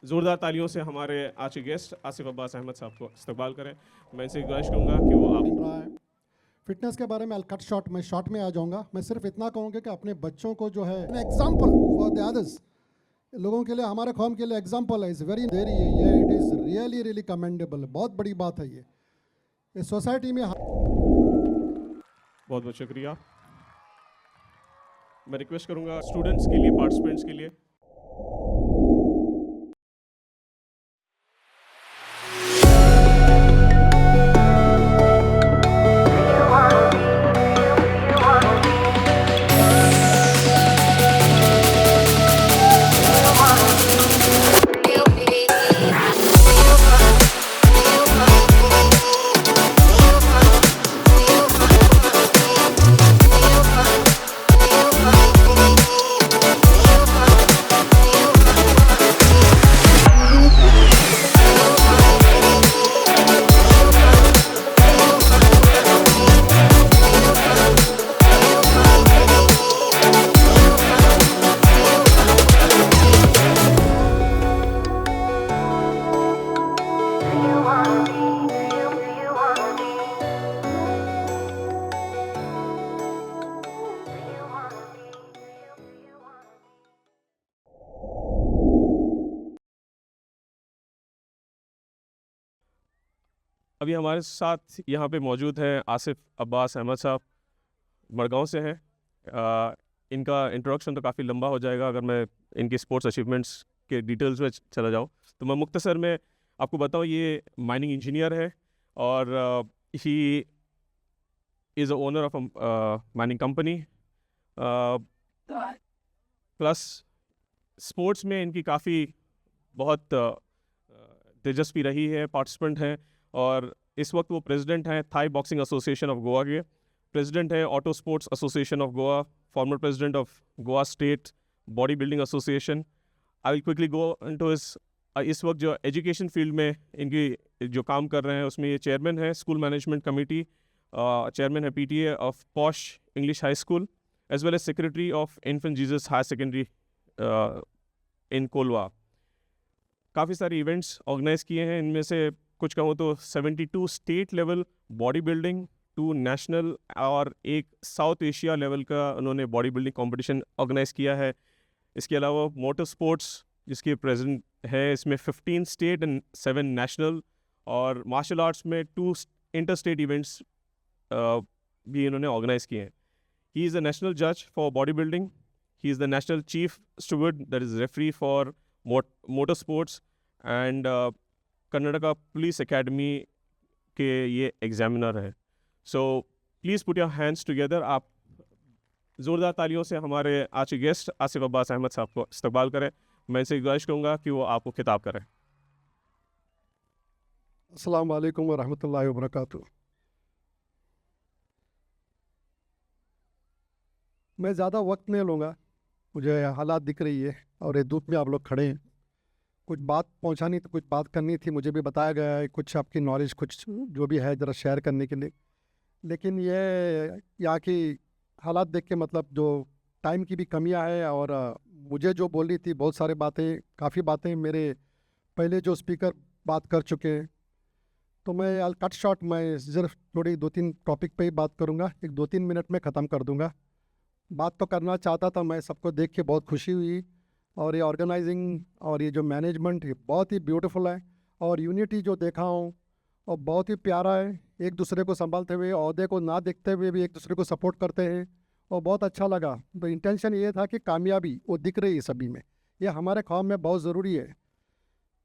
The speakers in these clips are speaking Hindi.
ज़ोरदार तालियों से हमारे आज के गेस्ट आसिफ अब्बास अहमद साहब को इस्तकबाल करें। मैं इनसे गुजारिश करूँगा कि वो आप दिन रहा है फिटनेस के बारे में कट शॉर्ट मैं शॉर्ट में आ जाऊंगा। मैं सिर्फ इतना कहूँगा कि अपने बच्चों को जो है एग्जाम्पल फॉर द अदर्स, लोगों के लिए, हमारे कौम के लिए एग्जाम्पल है। इज़ वेरी देरी है ये, it is really really commendable, बहुत बड़ी बात है ये इस सोसाइटी में। बहुत बहुत शुक्रिया। मैं रिक्वेस्ट करूँगा स्टूडेंट्स के लिए, पार्टिसिपेंट्स के लिए। अभी हमारे साथ यहाँ पे मौजूद हैं आसिफ अब्बास अहमद साहब, मड़गांव से हैं। इनका इंट्रोडक्शन तो काफ़ी लंबा हो जाएगा अगर मैं इनकी स्पोर्ट्स अचीवमेंट्स के डिटेल्स में चला जाऊँ, तो मैं मुख्तसर में आपको बताऊँ, ये माइनिंग इंजीनियर है और he is a owner of a mining company. Plus sports में इनकी काफ़ी बहुत दिलचस्पी रही है, पार्टिसिपेंट हैं, और इस वक्त वो प्रेसिडेंट हैं Thai boxing association of Goa के, प्रेसिडेंट हैं auto sports association of Goa, former president of Goa state body building association. I will quickly go into इस वक्त जो एजुकेशन फील्ड में इनकी जो काम कर रहे हैं उसमें ये चेयरमैन है स्कूल मैनेजमेंट कमेटी, चेयरमैन है PTA of posh English high school, as well as secretary of infant Jesus higher secondary in Colva. काफ़ी सारे इवेंट्स ऑर्गेनाइज किए हैं, इनमें से कुछ कहूँ तो 72 state level body building, 2 national और एक साउथ एशिया लेवल का उन्होंने बॉडी बिल्डिंग कॉम्पिटिशन ऑर्गेनाइज किया है। इसके अलावा मोटर स्पोर्ट्स जिसके प्रेजेंट है, इसमें 15 स्टेट एंड 7 नेशनल, और मार्शल आर्ट्स में 2 इंटर स्टेट इवेंट्स भी इन्होंने ऑर्गेनाइज किए हैं। ही इज़ द नेशनल जज for body building, he is the national chief steward that is referee for motor sports, and Karnataka police academy के ये एग्जामिनर हैं। So please put your hands together. आप ज़ोरदार तालियों से हमारे आज के गेस्ट आसिफ अब्बास अहमद साहब को इस्तकबाल करें। मैं इनसे गुजारिश करूँगा कि वो आपको खिताब करें। अस्सलाम वालेकुम व रहमतुल्लाहि व बरकातुहू। मैं ज़्यादा वक्त नहीं लूँगा, मुझे हालात दिख रही है और ये धूप में आप लोग खड़े हैं। कुछ बात पहुंचानी तो कुछ बात करनी थी, मुझे भी बताया गया है कुछ आपकी नॉलेज कुछ जो भी है ज़रा शेयर करने के लिए। लेकिन ये यहाँ की हालात देख के मतलब जो टाइम की भी कमियां है, और मुझे जो बोलनी थी बहुत सारी बातें, काफ़ी बातें मेरे पहले जो स्पीकर बात कर चुके हैं, तो मैं कट शॉर्ट मैं सिर्फ थोड़ी 2-3 टॉपिक पे ही बात करूँगा, 1-2-3 मिनट में ख़त्म कर दूँगा। बात तो करना चाहता था मैं, सबको देख के बहुत खुशी हुई, और ये ऑर्गेनाइजिंग और ये जो मैनेजमेंट है बहुत ही ब्यूटीफुल है, और यूनिटी जो देखा हूँ और बहुत ही प्यारा है। एक दूसरे को संभालते हुए, ओहदे को ना देखते हुए भी एक दूसरे को सपोर्ट करते हैं, और बहुत अच्छा लगा। तो इंटेंशन ये था कि कामयाबी वो दिख रही है सभी में, ये हमारे कौम में बहुत ज़रूरी है।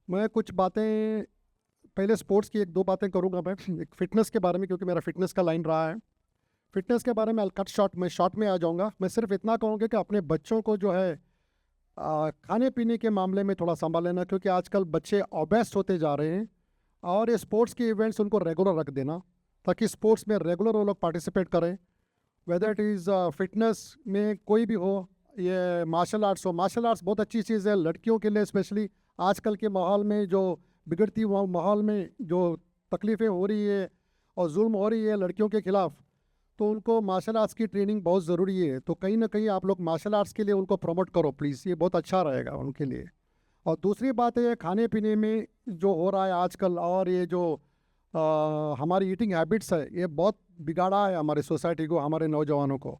मैं कुछ बातें पहले स्पोर्ट्स की 1-2 बातें करूँगा मैं, एक फ़िटनेस के बारे में, क्योंकि मेरा फ़िटनेस का लाइन रहा है। फ़िटनेस के बारे में कट शॉर्ट मैं शॉर्ट में आ जाऊँगा। मैं सिर्फ इतना कहूँगा कि अपने बच्चों को जो है खाने पीने के मामले में थोड़ा संभाल लेना, क्योंकि आजकल बच्चे ओबेस होते जा रहे हैं, और ये स्पोर्ट्स के इवेंट्स उनको रेगुलर रख देना, ताकि स्पोर्ट्स में रेगुलर वो लोग पार्टिसिपेट करें, वेदर इट इज़ फिटनेस में कोई भी हो, ये मार्शल आर्ट्स हो। मार्शल आर्ट्स बहुत अच्छी चीज़ है लड़कियों के लिए, स्पेशली आजकल के माहौल में जो बिगड़ती हुआ माहौल में जो तकलीफ़ें हो रही है और जुल्म हो रही है लड़कियों के ख़िलाफ़, तो उनको मार्शल आर्ट्स की ट्रेनिंग बहुत ज़रूरी है। तो कहीं ना कहीं आप लोग मार्शल आर्ट्स के लिए उनको प्रमोट करो प्लीज़, ये बहुत अच्छा रहेगा उनके लिए। और दूसरी बात है ये खाने पीने में जो हो रहा है आजकल, और ये जो हमारी ईटिंग हैबिट्स है, ये बहुत बिगाड़ा है हमारी सोसाइटी को, हमारे नौजवानों को।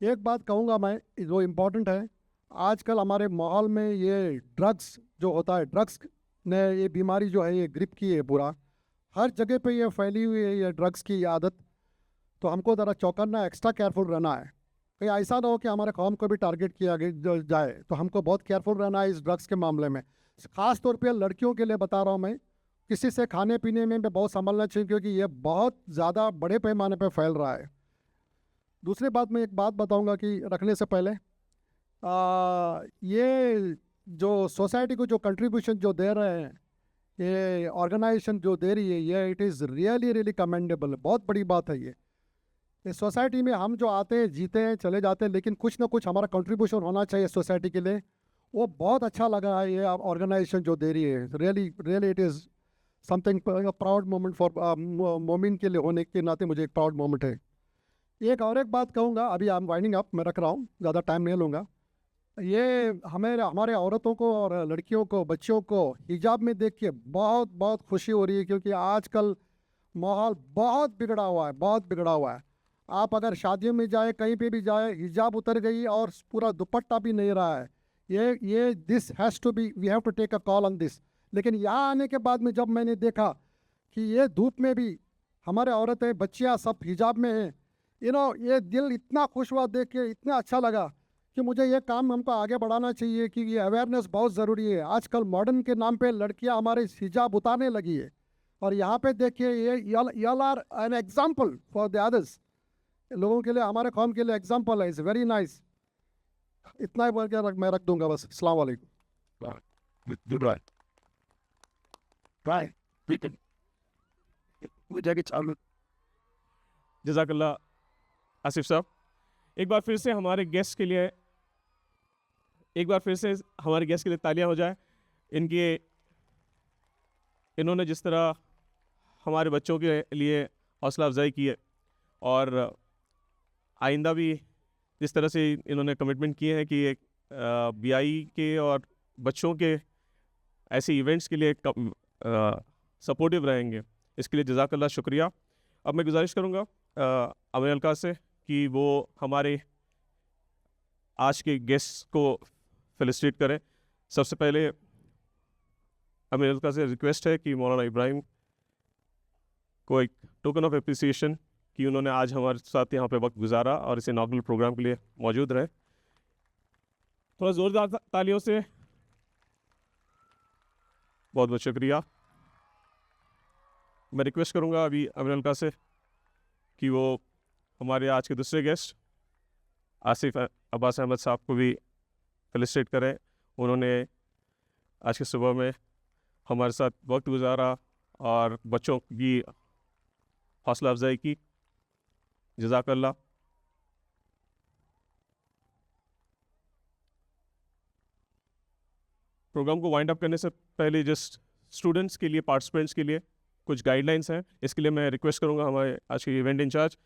एक बात कहूँगा मैं जो इम्पोर्टेंट है, आजकल हमारे माहौल में ये ड्रग्स जो होता है, ड्रग्स ने ये बीमारी जो है ये ग्रिप की है पूरा, हर जगह पे ये फैली हुई है ये ड्रग्स की आदत। तो हमको ज़रा चौकन्ना, एक्स्ट्रा केयरफुल रहना है, कहीं ऐसा ना हो कि हमारे कौम को भी टारगेट किया जाए। तो हमको बहुत केयरफुल रहना है इस ड्रग्स के मामले में। ख़ास तौर पे लड़कियों के लिए बता रहा हूँ मैं, किसी से खाने पीने में भी बहुत संभलना चाहिए, क्योंकि ये बहुत ज़्यादा बड़े पैमाने पे फैल रहा है। दूसरी बात, मैं एक बात बताऊंगा कि रखने से पहले ये जो सोसाइटी को जो कंट्रीब्यूशन जो दे रहे हैं, ये ऑर्गेनाइजेशन जो दे रही है, ये it is really really commendable, बहुत बड़ी बात है ये। इस सोसाइटी में हम जो आते हैं, जीते हैं, चले जाते हैं, लेकिन कुछ ना कुछ हमारा कंट्रीब्यूशन होना चाहिए सोसाइटी के लिए। वो बहुत अच्छा लगा है ये ऑर्गेनाइजेशन जो दे रही है, really really it is something proud moment for मोमिन के लिए होने के नाते मुझे एक प्राउड मोमेंट है। एक बात कहूँगा, अभी आई एम वाइंडिंग अप, मैं रख रहा हूँ, ज़्यादा टाइम नहीं लूँगा। ये हमारे औरतों को और लड़कियों को, बच्चियों को हिजाब में देख के बहुत बहुत खुशी हो रही है, क्योंकि आजकल माहौल बहुत बिगड़ा हुआ है, बहुत बिगड़ा हुआ है। आप अगर शादियों में जाए, कहीं पे भी जाए, हिजाब उतर गई और पूरा दुपट्टा भी नहीं रहा है। ये this has to be, we have to take a call on this. लेकिन यहाँ आने के बाद में जब मैंने देखा कि ये धूप में भी हमारे औरतें, बच्चियाँ सब हिजाब में हैं, ये दिल इतना खुश हुआ देख के, इतना अच्छा लगा कि मुझे ये काम हमको आगे बढ़ाना चाहिए, कि ये अवेयरनेस बहुत ज़रूरी है। आजकल मॉडर्न के नाम पे लड़कियां हमारे हिजाब उतारने लगी है, और यहाँ पे देखिए ये y'all are an example for the others, लोगों के लिए, हमारे कौम के लिए एग्जाम्पल है। Is very nice. इतना ही बोल के मैं रख दूंगा बस। अस्सलाम वालेकुम। जज़ाकल्लाह आसिफ साहब। एक बार फिर से हमारे गेस्ट के लिए तालियां हो जाए। इन्होंने जिस तरह हमारे बच्चों के लिए हौसला अफजाई की है, और आइंदा भी जिस तरह से इन्होंने कमिटमेंट किए हैं कि बीआई के और बच्चों के ऐसे इवेंट्स के लिए सपोर्टिव रहेंगे, इसके लिए जज़ाकल्लाह शुक्रिया। अब मैं गुजारिश करूँगा अमीर अलका से कि वो हमारे आज के गेस्ट को फेलिसिटेट करें। सबसे पहले अमीर अलका से रिक्वेस्ट है कि मौलाना इब्राहिम को एक टोकन ऑफ एप्रिसिएशन कि उन्होंने आज हमारे साथ यहाँ पे वक्त गुजारा और इस इनॉग्रल प्रोग्राम के लिए मौजूद रहे। थोड़ा ज़ोरदार तालियों से बहुत बहुत शुक्रिया। मैं रिक्वेस्ट करूँगा अभी अमीर अलका से कि वो हमारे आज के दूसरे गेस्ट आसिफ अब्बास अहमद साहब को भी फेलिसिटेट करें। उन्होंने आज के सुबह में हमारे साथ वक्त गुजारा और बच्चों की हौसला अफजाई की। जज़ाकल्लाह। प्रोग्राम को वाइंड अप करने से पहले जस्ट स्टूडेंट्स के लिए, पार्टिसिपेंट्स के लिए कुछ गाइडलाइंस हैं। इसके लिए मैं रिक्वेस्ट करूंगा हमारे आज के इवेंट इंचार्ज